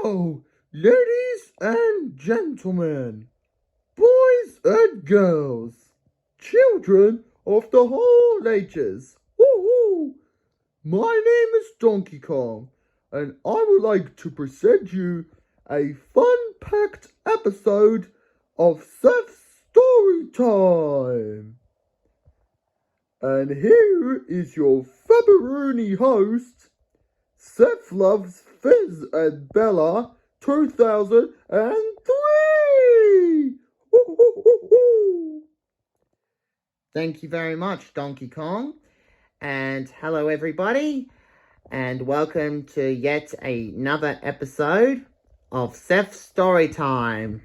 Now, ladies and gentlemen, boys and girls, children of the whole ages, woo-hoo, my name is Donkey Kong, and I would like to present you a fun-packed episode of Seth's Storytime. And here is your February host, Seth Loves Fizz and Bella 2003! Thank you very much, Donkey Kong. And hello, everybody. And welcome to yet another episode of Seth's Storytime.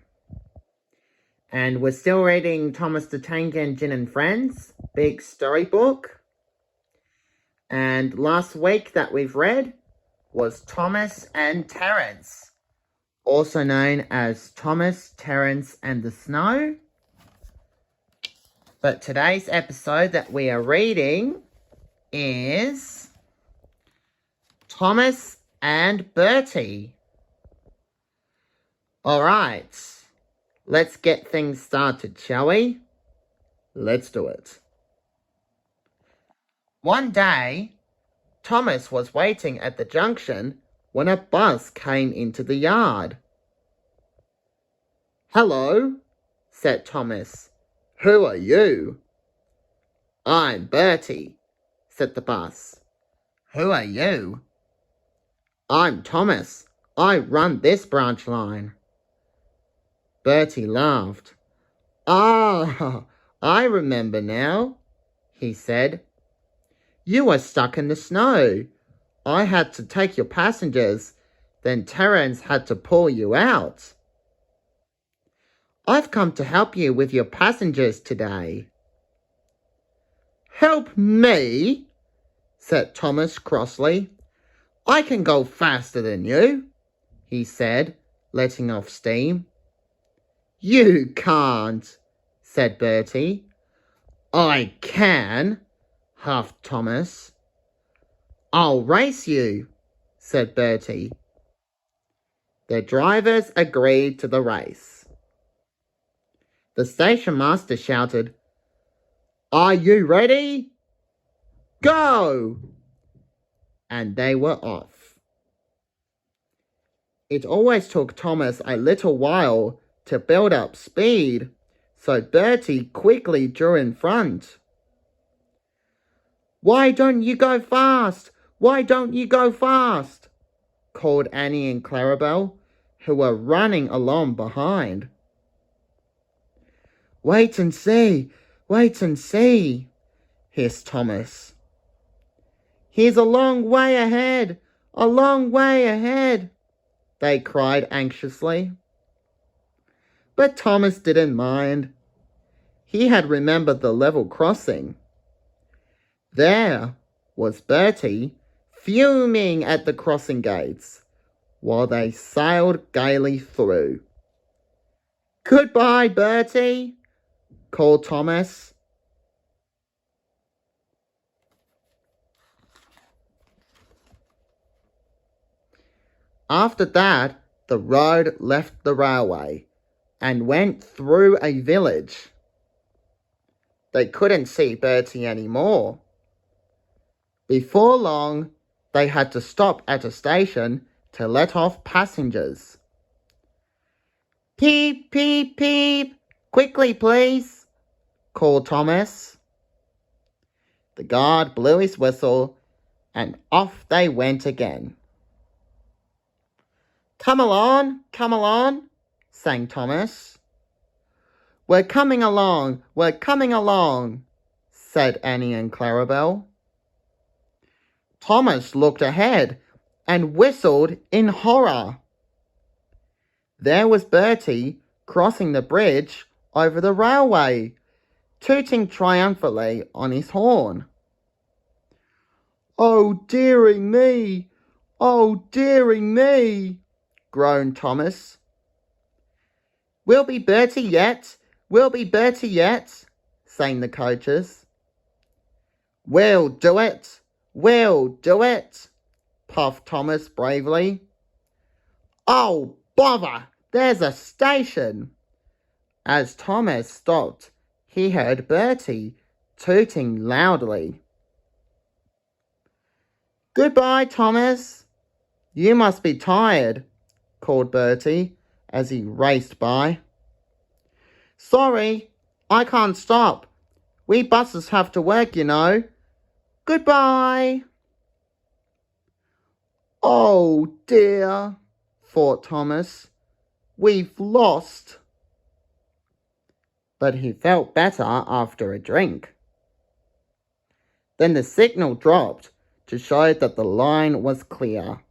And we're still reading Thomas the Tank Engine and Friends, big storybook. And last week that we've read was Thomas and Terence, also known as Thomas, Terence and the Snow. But today's episode that we are reading is Thomas and Bertie. Alright, let's get things started, shall we? Let's do it. One day, Thomas was waiting at the junction when a bus came into the yard. "Hello," said Thomas. "Who are you?" "I'm Bertie," said the bus. "Who are you?" "I'm Thomas. I run this branch line." Bertie laughed. "Ah, I remember now," he said. "You were stuck in the snow. I had to take your passengers, then Terence had to pull you out. I've come to help you with your passengers today." "Help me?" said Thomas crossly. "I can go faster than you," he said, letting off steam. "You can't," said Bertie. "I can," huffed Thomas. "I'll race you," said Bertie. The drivers agreed to the race. The station master shouted, "Are you ready? Go!" And they were off. It always took Thomas a little while to build up speed, so Bertie quickly drew in front. "Why don't you go fast? Why don't you go fast?" called Annie and Clarabelle, who were running along behind. Wait and see, hissed Thomas. "He's a long way ahead, they cried anxiously. But Thomas didn't mind. He had remembered the level crossing. There was Bertie fuming at the crossing gates while they sailed gaily through. "Goodbye, Bertie," called Thomas. After that, the road left the railway and went through a village. They couldn't see Bertie anymore. Before long, they had to stop at a station to let off passengers. "Peep, peep, peep! Quickly, please!" called Thomas. The guard blew his whistle, and off they went again. Come along, sang Thomas. We're coming along, said Annie and Clarabelle. Thomas looked ahead and whistled in horror. There was Bertie crossing the bridge over the railway, tooting triumphantly on his horn. Oh, dearie me, groaned Thomas. We'll be Bertie yet, sang the coaches. We'll do it, puffed Thomas bravely. Oh, bother! There's a station! As Thomas stopped, he heard Bertie tooting loudly. Goodbye, Thomas. You must be tired, called Bertie as he raced by. Sorry, I can't stop. We buses have to work, you know. Goodbye. Oh dear, thought Thomas. We've lost. But he felt better after a drink. Then the signal dropped to show that the line was clear.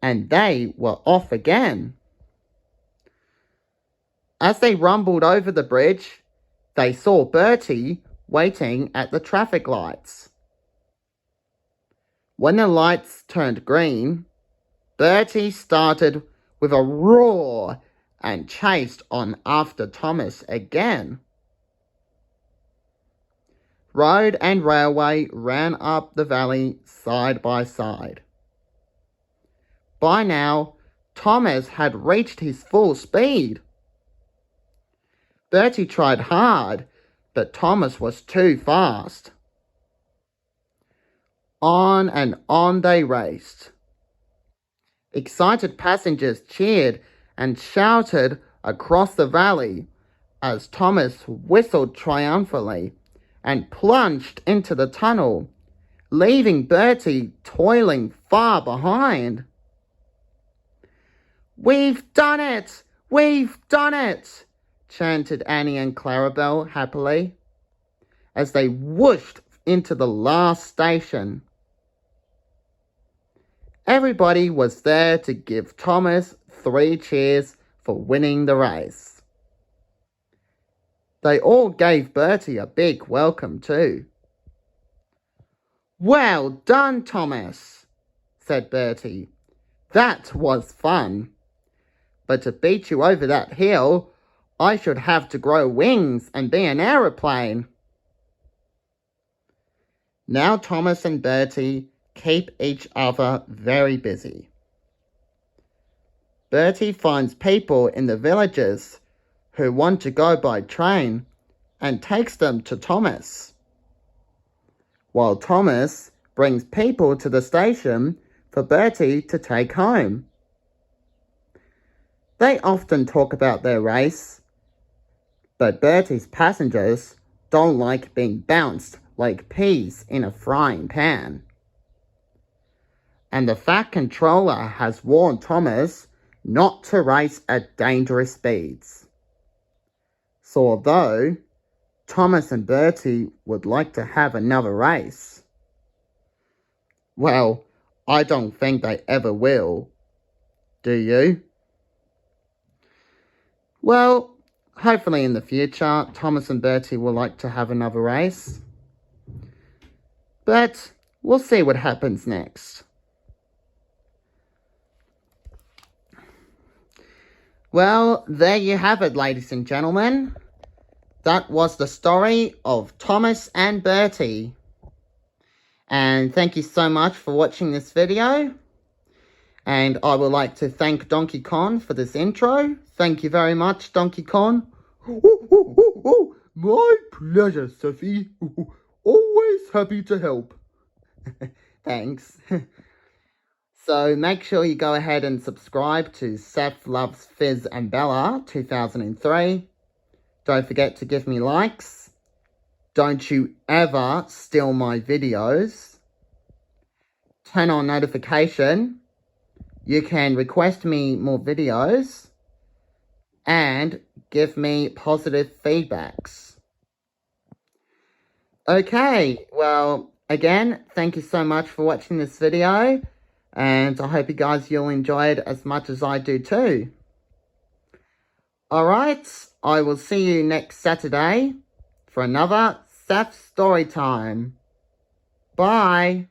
And they were off again. As they rumbled over the bridge, they saw Bertie waiting at the traffic lights. When the lights turned green, Bertie started with a roar and chased on after Thomas again. Road and railway ran up the valley side by side. By now, Thomas had reached his full speed. Bertie tried hard, but Thomas was too fast. On and on they raced. Excited passengers cheered and shouted across the valley as Thomas whistled triumphantly and plunged into the tunnel, leaving Bertie toiling far behind. We've done it! We've done it! Chanted Annie and Clarabelle happily as they whooshed into the last station. Everybody was there to give Thomas 3 cheers for winning the race. They all gave Bertie a big welcome too. Well done, Thomas, said Bertie. That was fun. But to beat you over that hill, I should have to grow wings and be an aeroplane. Now Thomas and Bertie keep each other very busy. Bertie finds people in the villages who want to go by train and takes them to Thomas, while Thomas brings people to the station for Bertie to take home. They often talk about their race, but Bertie's passengers don't like being bounced like peas in a frying pan. And the Fat Controller has warned Thomas not to race at dangerous speeds. So although Thomas and Bertie would like to have another race, well, I don't think they ever will. Do you? Well, hopefully in the future, Thomas and Bertie will like to have another race. But we'll see what happens next. Well, there you have it, ladies and gentlemen. That was the story of Thomas and Bertie. And thank you so much for watching this video. And I would like to thank Donkey Kong for this intro. Thank you very much, Donkey Kong. My pleasure, Seffy. Always happy to help. Thanks. So make sure you go ahead and subscribe to Seth Loves Fizz and Bella 2003. Don't forget to give me likes. Don't you ever steal my videos. Turn on notification. You can request me more videos. And give me positive feedbacks. Okay, well, again, thank you so much for watching this video. And I hope you guys you'll enjoy it as much as I do too. Alright, I will see you next Saturday for another Seth Storytime. Bye.